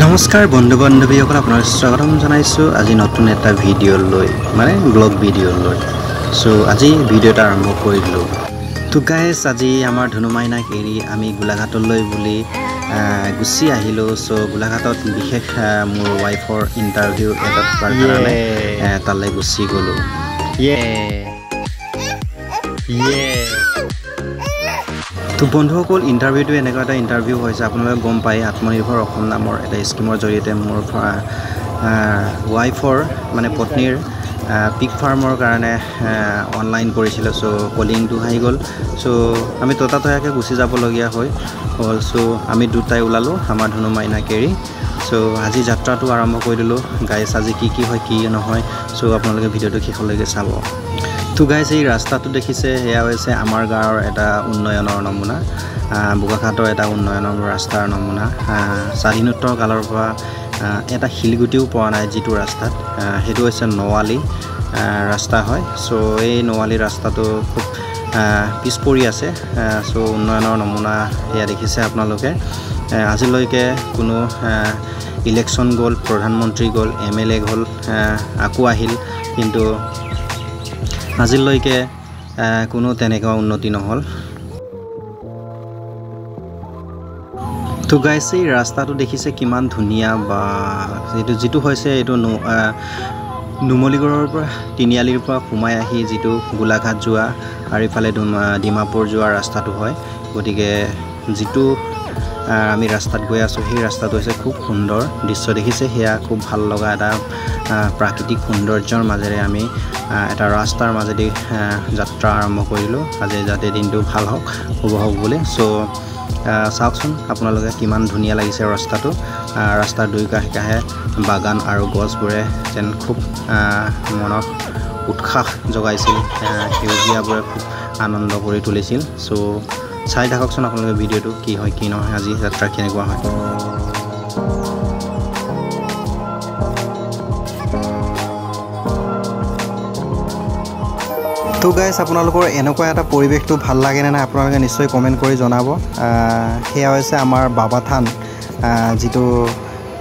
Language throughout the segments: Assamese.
নমস্কাৰ বন্ধু বান্ধৱীসকল আপোনাক স্বাগতম জনাইছো আজি নতুন এটা ভিডিঅ লৈ মানে ব্লগ ভিডিঅ লৈ সো আজি ভিডিঅটা আৰম্ভ কৰিলো তো গাইস আজি আমাৰ ধনুমাইনাক এৰি আমি গোলাঘাটলৈ বুলি গুছি আহিলো সো গোলাঘাটত বিশেষ মোৰ ওয়াইফৰ ইন্টাৰভিউ এটা কাৰণে তালৈ গুছি গলো তো বন্ধুসকল ইন্টাৰভিউটো এনেকুৱা এটা ইন্টাৰভিউ হৈছে আপোনালোকে গম পায় আত্মনিৰ্ভৰ অসম নামৰ এটা স্কিমৰ জৰিয়তে মোৰ ওয়াইফৰ মানে পত্নীৰ পিক ফাৰ্মৰ কাৰণে অনলাইন কৰিছিল সো কলিংটো আহি গ'ল সো আমি ততাতয়াকে গুছি যাবলগীয়া হ'ল সো আমি দুটাই ওলালো আমাৰ ধনুমাইনা কেৰি সো আজি যাত্ৰাটো আৰম্ভ কৰি দিলো গাইস আজি কি হয় কি নহয় সো আপোনালোকে ভিডিঅটো শেষলৈকে চাব তো গাইস এই ৰাস্তাটো দেখিছে হেয়া হৈছে আমাৰ গাঁৱৰ এটা উন্নয়নৰ নমুনা বুগাঘাটৰ এটা উন্নয়নৰ ৰাস্তাৰ নমুনা স্বাধীনোত্তৰ কালৰ পৰা এটা শিলগুটিও পোৱা নাই যিটো ৰাস্তাত হেতু হৈছে নৱালী ৰাস্তা হয় সো এই নৱালী ৰাস্তাটো খুব পিছ পৰি আছে সো উন্নয়নৰ নমুনা হেয়া দেখিছে আপোনালোকে আজিলৈকে কোনো ইলেকশন গ'ল প্ৰধানমন্ত্ৰী গ'ল এমএলএ গ'ল আকু আহিল কিন্তু আজিলৈকে কোনো তেনেকুৱা উন্নতি নহল তো গাইস এই ৰাস্তাটো দেখিছে কিমান ধুনিয়া বা যেটো হৈছে এটো নুমলীগড়ৰ পৰা তিনিআলিৰ পৰা সোমাই আহি যেটো গোলাঘাট যোৱা আৰু ইফালে ডিমাপুৰ যোৱা ৰাস্তাটো হয় গতিকে যেটো আমি ৰাস্তাত গৈ আছো সেই ৰাস্তাটো হৈছে খুব সুন্দৰ দৃশ্য দেখিছে হেয়া খুব ভাল লগা এটা প্ৰাকৃতিক সৌন্দৰ্যৰ মাজেৰে আমি এটা ৰাস্তাৰ মাজেদি যাত্ৰা আৰম্ভ কৰিলো আজি যাতে দিনটো ভাল হওক শুভ হওক বুলি সো চাওকচোন আপোনালোকে কিমান ধুনিয়া লাগিছে ৰাস্তাৰ দুই কাষে বাগান আৰু গছবোৰে যেন খুব মনত উৎসাহ জগাইছিল সেউজীয়াবোৰে খুব আনন্দ কৰি তুলিছিল সো চাই থাককচোন আপোনালোকে ভিডিঅটো কি হয় কি নহয় আজি যাত্ৰা কেনেকুৱা হয় তো গাইস আপোনালোকৰ এনেকুৱা এটা পৰিবেশটো ভাল লাগে না আপোনালোকে নিশ্চয় কমেন্ট কৰি জনাব হেয়া হৈছে আমাৰ বাবা থান যেটো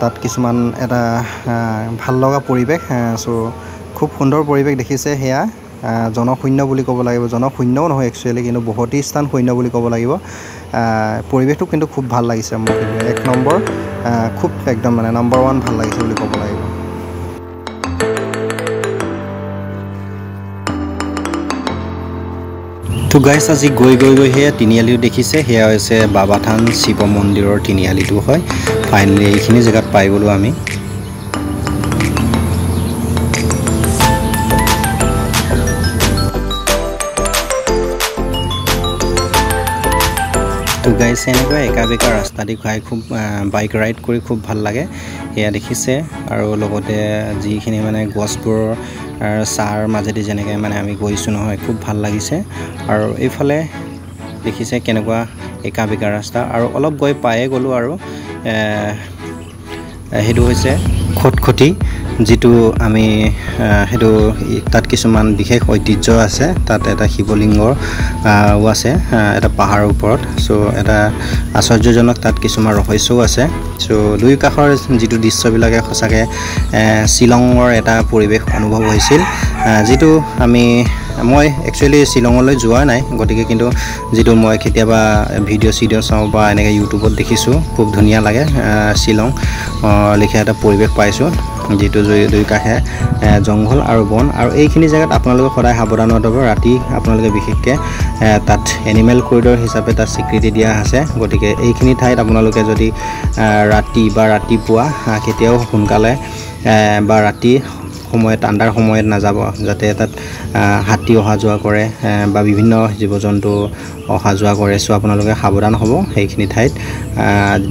তাত কিছুমান এটা ভাল লগা পৰিবেশ সো খুব সুন্দৰ পৰিবেশ দেখিছে হেয়া জনশূন্য বুলি ক'ব লাগিব জনশূন্যও নহয় একচুয়ালি কিন্তু বহুতি স্থান শূন্য বুলি ক'ব লাগিব পৰিবেশটো কিন্তু খুব ভাল লাগিছে মোক এক নম্বৰ খুব একদম মানে নম্বৰ 1 ভাল লাগিছে বুলি ক'ব লাগিব তো গাইস আজি গৈ হেয়া তিনিআলিও দেখিছে হেয়া হৈছে বাবা থান শিৱ মন্দিৰৰ তিনিআলিটো হয় ফাইনালি এইখিনি জায়গাত পাই গলো আমি তো গাইস এনেকুৱা একাবেকা ৰাস্তা দি খাই খুব বাইক ৰাইড কৰি খুব ভাল লাগে হেয়া দেখিছে আৰু লগতে যিখিনি মানে গছবোৰ সাৰ মাজেদি যেনেকৈ মানে আমি গৈছো নহয় খুব ভাল লাগিছে আৰু এইফালে দেখিছে কেনেকুৱা একাবেকা ৰাস্তা আৰু অলপ গৈ পায়ে গলো আৰু হেতু হৈছে খটখটি যেটো আমি হেতু তাত কিছুমান বিশেষ ঐতিহ্য আছে তাত এটা শিৱলিংগৰ আছে এটা পাহাৰৰ ওপৰত সো এটা আশ্চৰ্যজনক তাত কিছুমান ৰহস্যও আছে সো দুই কাষৰ যেটো দৃশ্যবিলাকে সঁচাকে শিলংৰ এটা পৰিবেশ অনুভৱ হৈছিল যেটো মই একচুয়ালি শিলংলৈ যোৱা নাই গতিকে কিন্তু যেটো মই কেতিয়াবা ভিডিঅ চাও বা এনেকৈ ইউটিউবত দেখিছো খুব ধুনিয়া লাগে শিলং লিখা এটা পৰিবেশ পাইছো যেটো দুই কাষে জংঘল আৰু বন আৰু এইখিনি জায়গাত আপোনালোকে সদায় সাৱধান হ'ব ৰাতি আপোনালোকে বিশেষকৈ তাত এনিমেল কৰিডৰ হিচাপে তাত স্বীকৃতি দিয়া আছে গতিকে এইখিনি ঠাইত আপোনালোকে যদি ৰাতি বা ৰাতিপুৱা কেতিয়াও সোনকালে বা ৰাতি সময়ত আন্ধাৰ সময়ত নাযাব যাতে তাত হাতী অহা যোৱা কৰে বা বিভিন্ন জীৱ-জন্তু অহা যোৱা কৰে সো আপোনালোকে সাৱধান হ'ব এইখিনি ঠাইত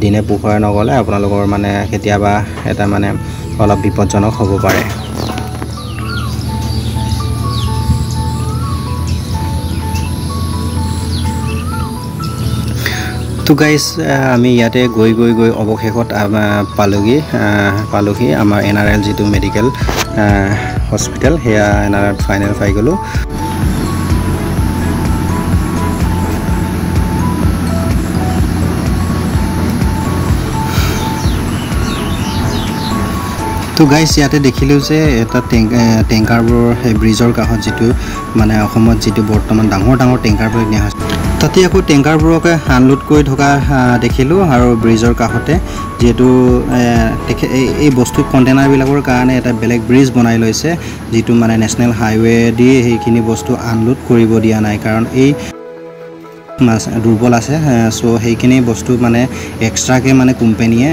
দিনে পোহৰে নগলে আপোনালোকৰ মানে কেতিয়াবা এটা মানে অলপ বিপদজনক হ'ব পাৰে তো গাইস আমি ইয়াতে গৈ অৱশেষত পালোহি আমাৰ এনআৰএল যেটো মেডিকেল হস্পিটেল হেয়া এনআৰএল ফাইনেল পাই গলো তো গাইছ ইয়াতে দেখিলোঁ যে এটা টেংকাৰবোৰ ব্ৰিজৰ কাষত যিটো মানে অসমত যিটো বৰ্তমান ডাঙৰ ডাঙৰ টেংকাৰবোৰ নিয়া হৈছে তাতে আকৌ টেংকাৰবোৰকে আনলোড কৰি থকা দেখিলোঁ আৰু ব্ৰিজৰ কাষতে যেটো এই বস্তু কণ্টেইনাৰবিলাকৰ কাৰণে এটা বেলেগ ব্ৰিজ বনাই লৈছে যিটো মানে নেশ্যনেল হাইৱে দি সেইখিনি বস্তু আনলোড কৰিব দিয়া নাই কাৰণ এই দুৰ্বল আছে সো সেইখিনি বস্তু মানে এক্সট্ৰাকে মানে কোম্পানীয়ে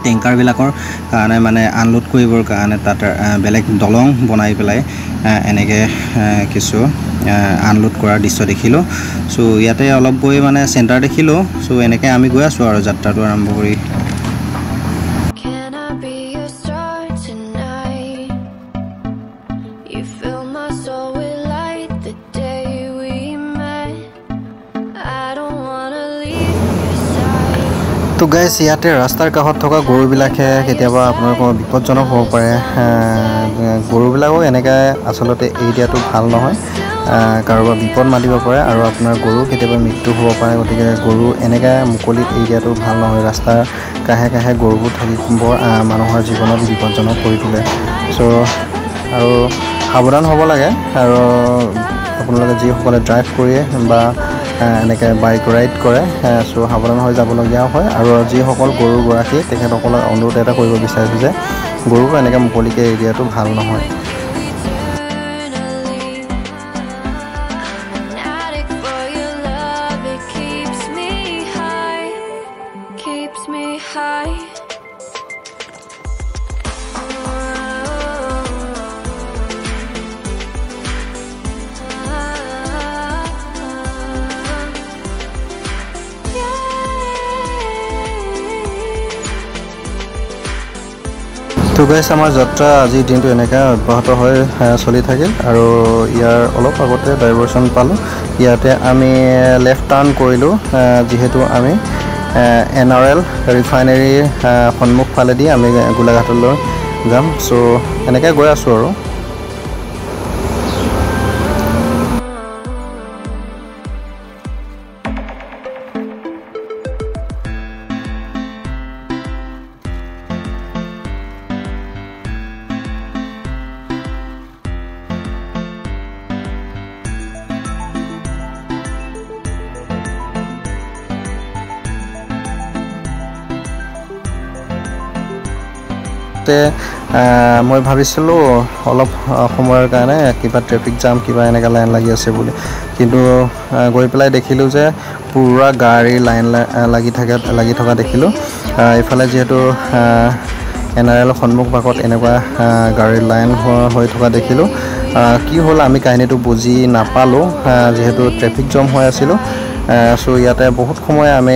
টেংকাৰবিলাকৰ কাৰণে মানে আনলোড কৰিবৰ কাৰণে তাত বেলেগ দলং বনাই পেলাই এনেকৈ কিছু আনলোড কৰাৰ দৃশ্য দেখিলোঁ সো ইয়াতে অলপ গৈ মানে চেণ্টাৰ দেখিলোঁ সো এনেকৈ আমি গৈ আছোঁ আৰু যাত্ৰাটো আৰম্ভ কৰি তো গাইছ ইয়াতে ৰাস্তাৰ কাষত থকা গৰুবিলাকে কেতিয়াবা আপোনালোকৰ বিপদজনক হ'ব পাৰে গৰুবিলাকক এনেকৈ আচলতে এৰি দিয়াটো ভাল নহয় কাৰোবাৰ বিপদ মাতিব পাৰে আৰু আপোনাৰ গৰু কেতিয়াবা মৃত্যু হ'ব পাৰে গতিকে গৰু এনেকৈ মুকলিত এৰি দিয়াটো ভাল নহয় ৰাস্তাৰ কাষে কাষে গৰুবোৰ থাকি বৰ মানুহৰ জীৱনত বিপদজনক কৰি তোলে চ' আৰু সাৱধান হ'ব লাগে আৰু আপোনালোকে যিসকলে ড্ৰাইভ কৰে বা এনেকৈ বাইক ৰাইড কৰে চ' সাৱধান হৈ যাবলগীয়া হয় আৰু যিসকল গৰুগৰাকী তেখেতসকলক অনুৰোধ এটা কৰিব বিচাৰিছোঁ যে গৰুবোৰ এনেকৈ মুকলিকৈ এৰি দিয়াটো ভাল নহয় তো গাইছ আমাৰ যাত্ৰা আজিৰ দিনটো এনেকৈ অব্যাহত হৈ চলি থাকিল আৰু ইয়াৰ অলপ আগতে ডাইভাৰশ্যন পালোঁ ইয়াতে আমি লেফ্ট টাৰ্ণ কৰিলোঁ যিহেতু আমি NRL ৰিফাইনেৰীৰ সন্মুখ ফালেদি আমি গোলাঘাটলৈ যাম চ' এনেকৈ গৈ আছোঁ আৰু মই ভাবিছিলোঁ অলপ সময়ৰ কাৰণে কিবা ট্ৰেফিক জাম কিবা এনেকৈ লাইন লাগি আছে বুলি কিন্তু গৈ পেলাই দেখিলোঁ যে পুৰা গাড়ী লাইন লাগি থকা দেখিলোঁ এইফালে যিহেতু NRL সন্মুখ ভাগত এনেকুৱা গাড়ীৰ লাইন হৈ থকা দেখিলোঁ কি হ'ল আমি কাহিনীটো বুজি নাপালোঁ যিহেতু ট্ৰেফিক জাম হৈ আছিলোঁ চ' ইয়াতে বহুত সময় আমি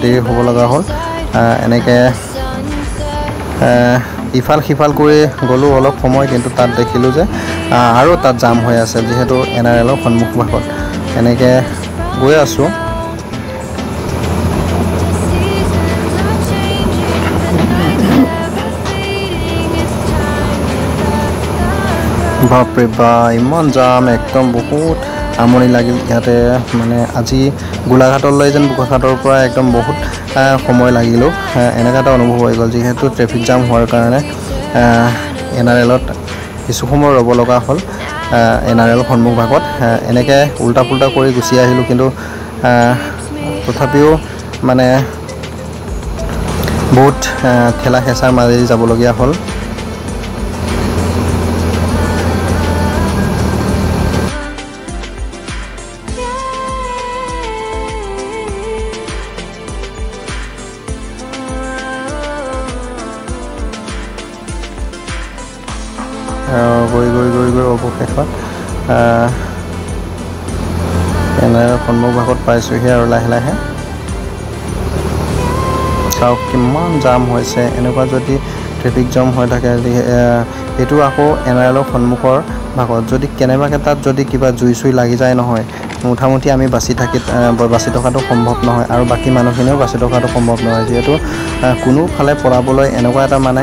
দেৰি হ'ব লগা হ'ল এনেকৈ ইফাল সিফাল কৰি গ'লোঁ অলপ সময় কিন্তু তাত দেখিলোঁ যে আৰু তাত জাম হৈ আছে যিহেতু NRLৰ সন্মুখ ভাগত এনেকৈ গৈ আছোঁ বাপৰে বা ইমান জাম একদম বহুত আমনি লাগিল ইয়াতে মানে আজি গোলাঘাটলৈ যেন বোকাখাটৰ পৰা একদম বহুত সময় লাগিলোঁ এনেকুৱা এটা অনুভৱ হৈ গ'ল যিহেতু ট্ৰেফিক জাম হোৱাৰ কাৰণে NRLত কিছু সময় ৰ'ব লগা হ'ল NRL সন্মুখ ভাগত এনেকৈ উল্টা পুল্টা কৰি গুচি আহিলোঁ কিন্তু তথাপিও মানে বহুত ঠেলা হেঁচাৰ মাজেদি যাবলগীয়া হ'ল গৈ অৱশেষত NRL সন্মুখ ভাগত পাইছোঁহি আৰু লাহে লাহে চাওক কিমান জাম হৈছে এনেকুৱা যদি ট্ৰেফিক জাম হৈ থাকে এইটো আকৌ NRLৰ সন্মুখৰ ভাগত যদি কেনেবাকৈ তাত যদি কিবা জুই চুই লাগি যায় নহয় মুঠামুঠি আমি বাচি থকাটো সম্ভৱ নহয় আৰু বাকী মানুহখিনিও বাচি থকাটো সম্ভৱ নহয় যিহেতু কোনোফালে পলাবলৈ এনেকুৱা এটা মানে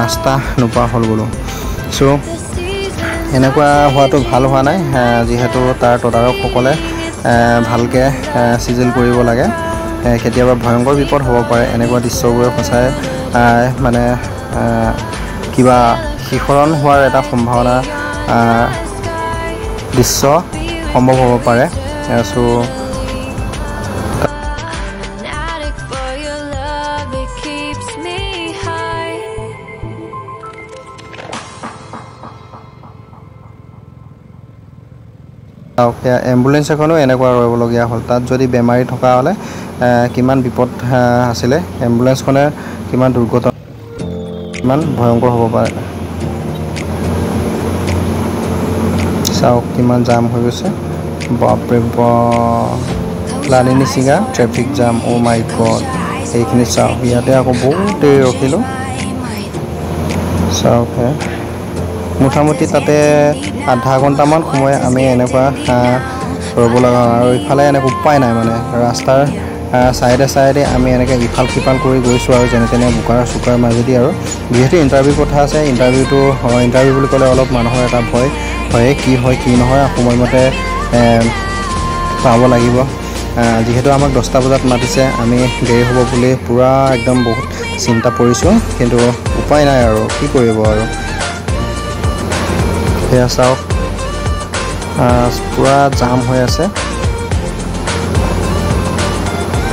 ৰাস্তা নোপোৱা হ'ল বোলো চ' এনেকুৱা হোৱাটো ভাল হোৱা নাই যিহেতু তাৰ তদাৰকসকলে ভালকৈ চিজিল কৰিব লাগে কেতিয়াবা ভয়ংকৰ বিপদ হ'ব পাৰে এনেকুৱা দৃশ্যবোৰে সঁচাই মানে কিবা শিহৰণ হোৱাৰ এটা সম্ভাৱনা দৃশ্য সম্ভৱ হ'ব পাৰে সো এম্বুলেন্স এখনো এনেকুৱা ৰ'বলগীয়া হ'ল তাত যদি বেমাৰী থকা হ'লে কিমান বিপদ আছিলে এম্বুলেন্সখনে কিমান দুৰ্ঘটনা কিমান ভয়ংকৰ হ'ব পাৰে চাওক কিমান জাম হৈ গৈছে বাপৰে লালিনী চিগা ট্ৰেফিক জাম অ' মাই গড এইখিনি চাওক ইয়াতে আকৌ বহুত দেৰি ৰখিলোঁ চাওক মোটামুটি তাতে আধা ঘণ্টামান সময় আমি এনেকুৱা ৰ'ব লগা হয় আৰু ইফালে এনেকৈ উপায় নাই মানে ৰাস্তাৰ চাইডে আমি এনেকৈ ইফাল সিফাল কৰি গৈছোঁ আৰু যেনে তেনে বোকাৰ চোকাৰ মাজেদি আৰু যিহেতু ইণ্টাৰভিউ কথা আছে ইণ্টাৰভিউ বুলি ক'লে অলপ মানুহৰ এটা ভয় হয় কি হয় কি নহয় সময়মতে পাব লাগিব যিহেতু আমাক 10টা বজাত মাতিছে আমি দেৰি হ'ব বুলি পূৰা একদম বহুত চিন্তা পৰিছোঁ কিন্তু উপায় নাই আৰু কি কৰিব আৰু সেয়া চাওক পূৰা জাম হৈ আছে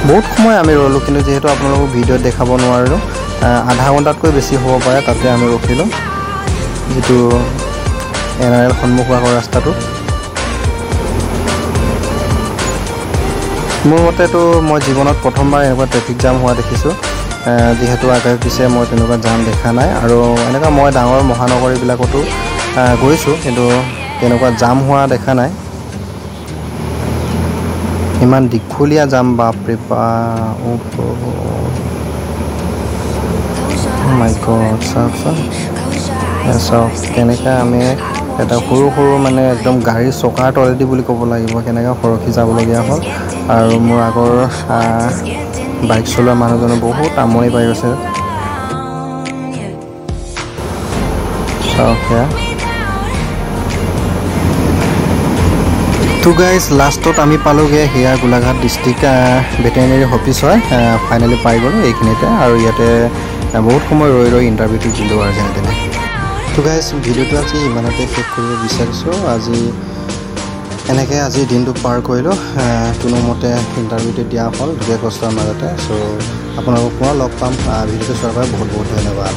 বহুত সময় আমি ৰ'লোঁ কিন্তু যিহেতু আপোনালোকক ভিডিঅ'ত দেখাব নোৱাৰিলোঁ আধা ঘণ্টাতকৈ বেছি হ'ব পাৰে তাতে আমি ৰখিলোঁ যিটো NRL সন্মুখৰ ৰাস্তাটো মোৰ মতেতো মই জীৱনত প্ৰথমবাৰ এনেকুৱা ট্ৰেফিক জাম হোৱা দেখিছোঁ যিহেতু আগে পিছে মই তেনেকুৱা জাম দেখা নাই আৰু এনেকুৱা মই ডাঙৰ মহানগৰীবিলাকতো গৈছোঁ কিন্তু তেনেকুৱা জাম হোৱা দেখা নাই ইমান দীঘলীয়া জাম বাপৰে মাই গড চাওক কেনেকৈ আমি এটা সৰু মানে একদম গাড়ীৰ চকাৰ তলেদি বুলি ক'ব লাগিব কেনেকৈ সৰকি যাবলগীয়া হ'ল আৰু মোৰ আগৰ বাইক চলোৱা মানুহজনে বহুত আমনি পাই গৈছে চাওক সেয়া তো গাইজ লাষ্টত আমি পালোঁগৈ সেয়া গোলাঘাট ডিষ্ট্ৰিক্ট ভেটেৰিনেৰী অফিচ হয় ফাইনেলি পাই গ'লোঁ এইখিনিতে আৰু ইয়াতে বহুত সময় ৰৈ ইণ্টাৰভিউটো দিলোঁ আৰু যেনে তেনে তো গাইজ ভিডিঅ'টো আজি ইমানতে শেষ কৰিব বিচাৰিছোঁ এনেকৈ আজি দিনটো পাৰ কৰিলোঁ কোনোমতে ইণ্টাৰভিউটো দিয়া হ'ল ধুনীয়া কষ্টৰ মাজতে চ' আপোনালোকক পুনৰ লগ পাম ভিডিঅ'টো চোৱাৰ বাবে বহুত বহুত ধন্যবাদ